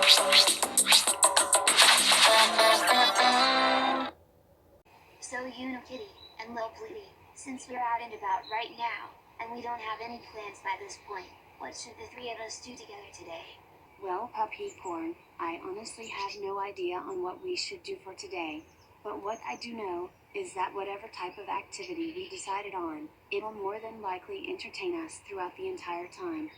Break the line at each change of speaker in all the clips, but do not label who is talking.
So, Unikitty and Lil'Petey, since we're out and about right now, and we don't have any plans by this point, what should the three of us do together today?
Well, Puppycorn, I honestly have no idea on what we should do for today, but what I do know is that whatever type of activity we decided on, it'll more than likely entertain us throughout the entire time.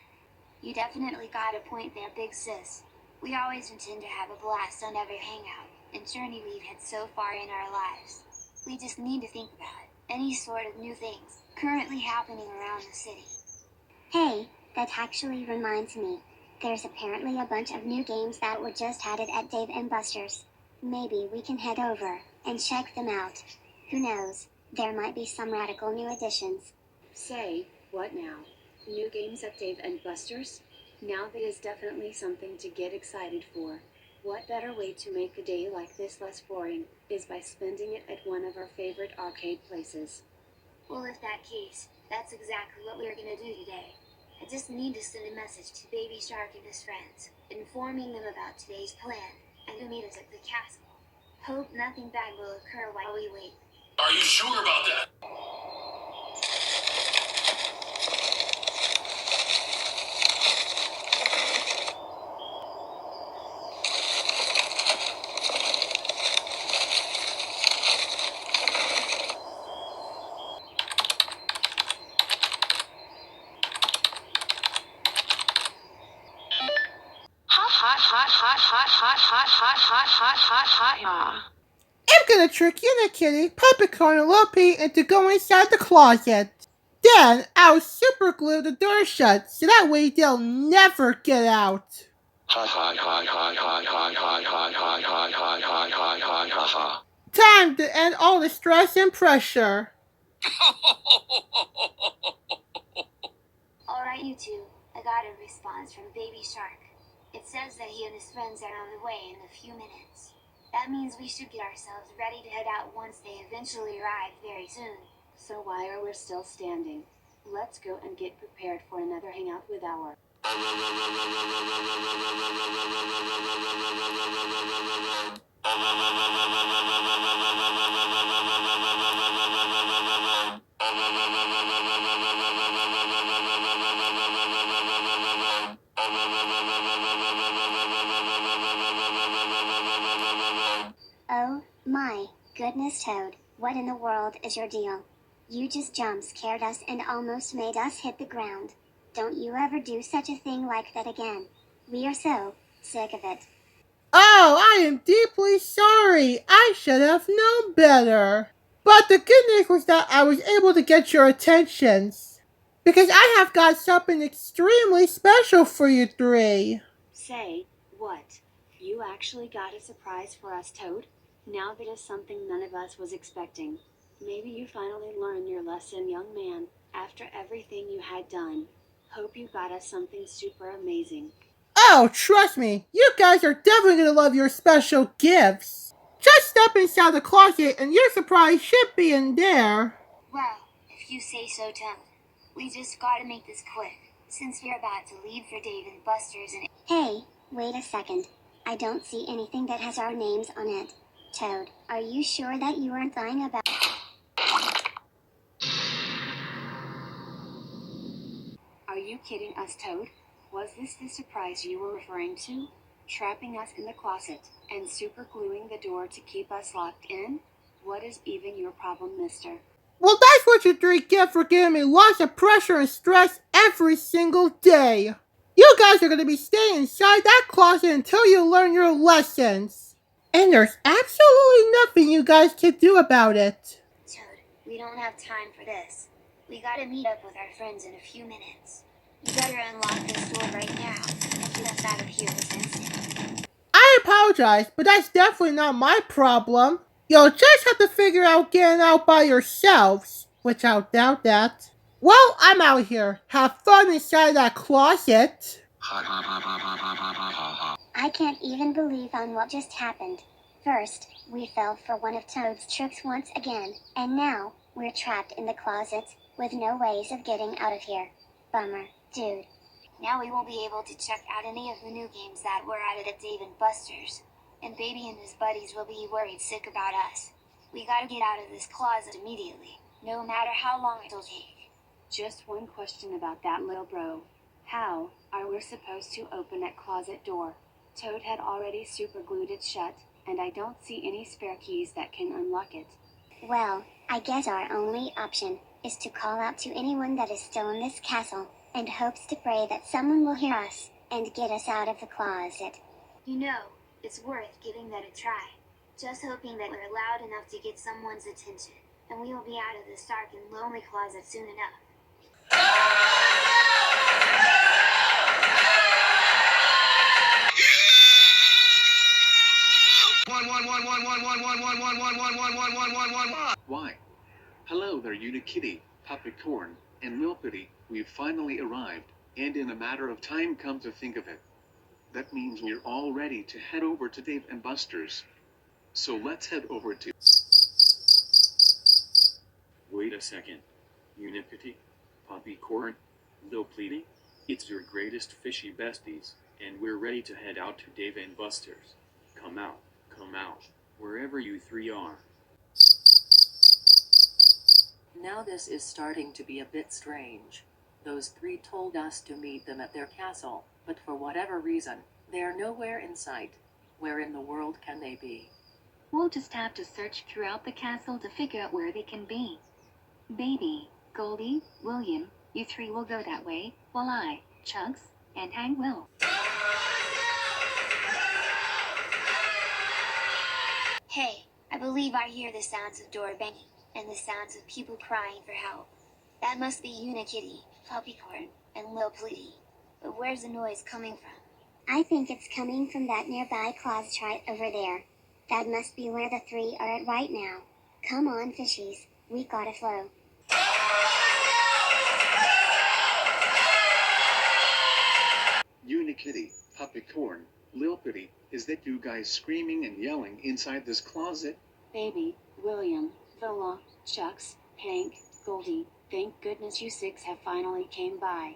You definitely got a point there, big sis. We always intend to have a blast on every hangout and journey we've had so far in our lives. We just need to think about any sort of new things currently happening around the city.
Hey, that actually reminds me. There's apparently a bunch of new games that were just added at Dave & Buster's. Maybe we can head over and check them out. Who knows, there might be some radical new additions.
Say, what now? New games at Dave & Buster's? Now that is definitely something to get excited for. What better way to make a day like this less boring is by spending it at one of our favorite arcade places.
Well, if that case, that's exactly what we're gonna do today. I just need to send a message to Baby Shark and his friends, informing them about today's plan, and to meet us at the castle. Hope nothing bad will occur while we wait.
Are you sure about that?
I'm gonna trick Unikitty, Puppycorn, and Lil'Petey into going inside the closet. Then I'll super glue the door shut so that way they'll never get out. Time to end all the stress and pressure.
Alright, you two, I got a response from Baby Shark. It says that he and his friends are on the way in a few minutes. That means we should get ourselves ready to head out once they eventually arrive very soon.
So why are we still standing? Let's go and get prepared for another hangout with our...
Oh, my goodness, Toad, what in the world is your deal? You just jump scared us and almost made us hit the ground. Don't you ever do such a thing like that again. We are so sick of it.
Oh, I am deeply sorry. I should have known better. But the good news was that I was able to get your attentions. Because I have got something extremely special for you three.
Say, what? You actually got a surprise for us, Toad? Now that is something none of us was expecting. Maybe you finally learned your lesson, young man, after everything you had done. Hope you got us something super amazing.
Oh, trust me, you guys are definitely going to love your special gifts. Just step inside the closet and your surprise should be in there.
Well, if you say so, Toad. We just gotta make this quick, since we're about to leave for Dave & Buster's and...
Hey, wait a second. I don't see anything that has our names on it. Toad, are you sure that you aren't lying about...
Are you kidding us, Toad? Was this the surprise you were referring to? Trapping us in the closet and super gluing the door to keep us locked in? What is even your problem, mister?
Well, that's what you three get for giving me lots of pressure and stress every single day. You guys are going to be staying inside that closet until you learn your lessons. And there's absolutely nothing you guys can do about it.
Toad, we don't have time for this. We gotta meet up with our friends in a few minutes. You better unlock this door right now and get us out of here this instant.
I apologize, but that's definitely not my problem. You'll just have to figure out getting out by yourselves, which I'll doubt that. Well, I'm out here. Have fun inside that closet.
I can't even believe on what just happened. First, we fell for one of Toad's tricks once again, and now we're trapped in the closet with no ways of getting out of here. Bummer, dude.
Now we will be able to check out any of the new games that were added at Dave and Buster's. And Baby and his buddies will be worried sick about us. We gotta get out of this closet immediately, no matter how long it'll take.
Just one question about that, little bro. How are we supposed to open that closet door? Toad had already superglued it shut, and I don't see any spare keys that can unlock it.
Well, I guess our only option is to call out to anyone that is still in this castle, and hopes to pray that someone will hear us, and get us out of the closet.
You know, it's worth giving that a try. Just hoping that we're loud enough to get someone's attention, and we will be out of this dark and lonely closet soon enough.
Why? Hello there, Unikitty, Puppycorn, and Lil'Petey. We've finally arrived, and in a matter of time, come to think of it. That means we're all ready to head over to Dave and Buster's. So let's head over to...
Wait a second. Unikitty, Puppycorn, Lil'Petey, it's your greatest fishy besties, and we're ready to head out to Dave and Buster's. Come out, wherever you three are.
Now this is starting to be a bit strange. Those three told us to meet them at their castle, but for whatever reason, they're nowhere in sight. Where in the world can they be?
We'll just have to search throughout the castle to figure out where they can be. Baby, Goldie, William, you three will go that way, while I, Chugs, and Hank will.
Hey, I believe I hear the sounds of door banging, and the sounds of people crying for help. That must be Unikitty, Puppycorn, and Lil'Petey. But where's the noise coming from?
I think it's coming from that nearby closet right over there. That must be where the three are at right now. Come on, fishies, we gotta flow.
Unikitty, Puppycorn, Lil'Petey, is that you guys screaming and yelling inside this closet?
Baby, William, Villa, Chucks, Hank, Goldie, thank goodness you six have finally came by.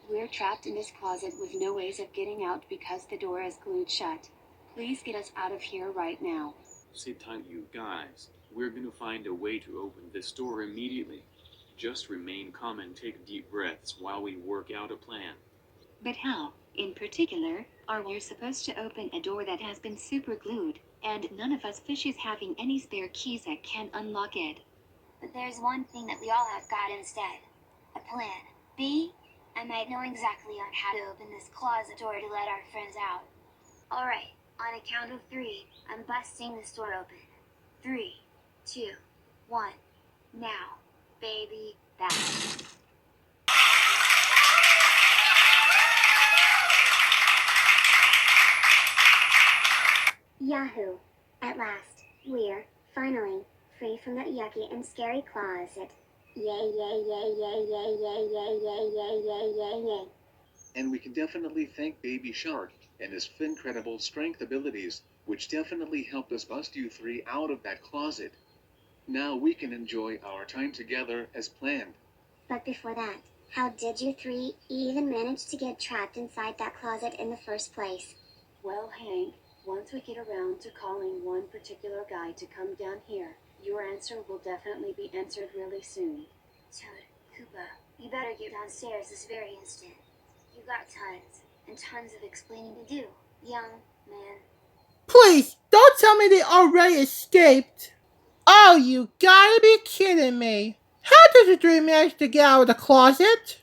We're trapped in this closet with no ways of getting out because the door is glued shut. Please get us out of here right now.
Sit tight, you guys. We're gonna find a way to open this door immediately. Just remain calm and take deep breaths while we work out a plan.
But how, in particular, are we supposed to open a door that has been super glued, and none of us fishes having any spare keys that can unlock it?
But there's one thing that we all have got instead. A plan. B? I might know exactly on how to open this closet door to let our friends out. Alright, on a count of 3, I'm busting this door open. 3, 2, 1. Now, baby, back.
Yahoo! At last, we're, finally, free from that yucky and scary closet. Yay, yay, yay, yay, yay, yay, yay, yay, yay, yay, yay, yay.
And we can definitely thank Baby Shark and his incredible strength abilities, which definitely helped us bust you three out of that closet. Now we can enjoy our time together as planned.
But before that, how did you three even manage to get trapped inside that closet in the first place?
Well, Hank, once we get around to calling one particular guy to come down here, your answer will definitely be answered really soon.
Toad, Koopa, you better get downstairs this very instant. You got tons and tons of explaining to do, young man.
Please, don't tell me they already escaped. Oh, you gotta be kidding me. How did the three manage to get out of the closet?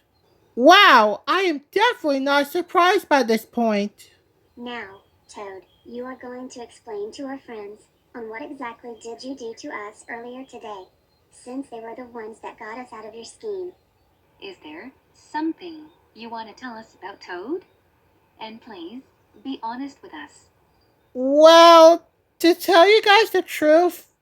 Wow, I am definitely not surprised by this point.
Now, Toad, you are going to explain to our friends on what exactly did you do to us earlier today, since they were the ones that got us out of your scheme.
Is there something you want to tell us about Toad? And please, be honest with us.
Well, to tell you guys the truth,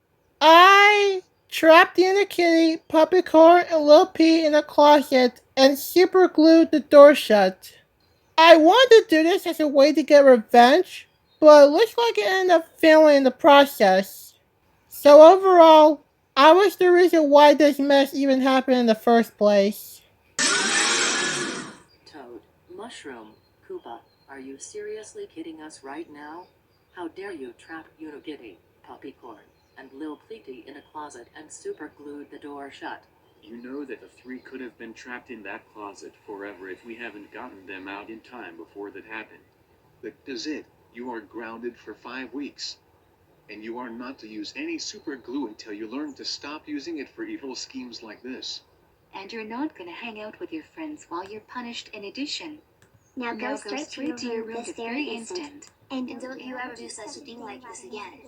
I trapped the Unikitty, Puppycorn, and Lil'Petey in a closet and super glued the door shut. I wanted to do this as a way to get revenge, but it looks like it ended up failing in the process. So overall, I was the reason why this mess even happened in the first place.
Toad, mushroom. Koopa, are you seriously kidding us right now? How dare you trap Unikitty, Puppycorn, and Lil'Petey in a closet and superglued the door shut?
You know that the three could have been trapped in that closet forever if we haven't gotten them out in time before that happened.
That is it. You are grounded for 5 weeks. And you are not to use any super glue until you learn to stop using it for evil schemes like this.
And you're not gonna hang out with your friends while you're punished in addition.
Now go straight to your room this very instant.
And don't you ever do such a thing like this again.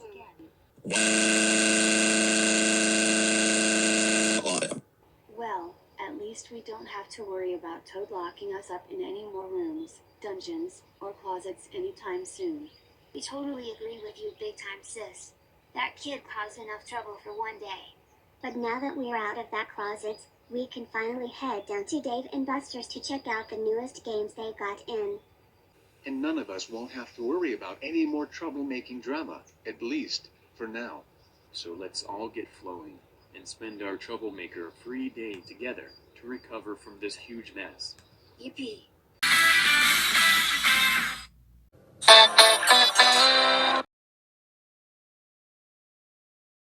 Well, at least we don't have to worry about Toad locking us up in any more rooms, dungeons, or closets anytime soon.
We totally agree with you big time, sis. That kid caused enough trouble for one day.
But now that we're out of that closet, we can finally head down to Dave and Buster's to check out the newest games they got in.
And none of us won't have to worry about any more troublemaking drama, at least for now.
So let's all get flowing and spend our troublemaker free day together to recover from this huge mess.
Yippee!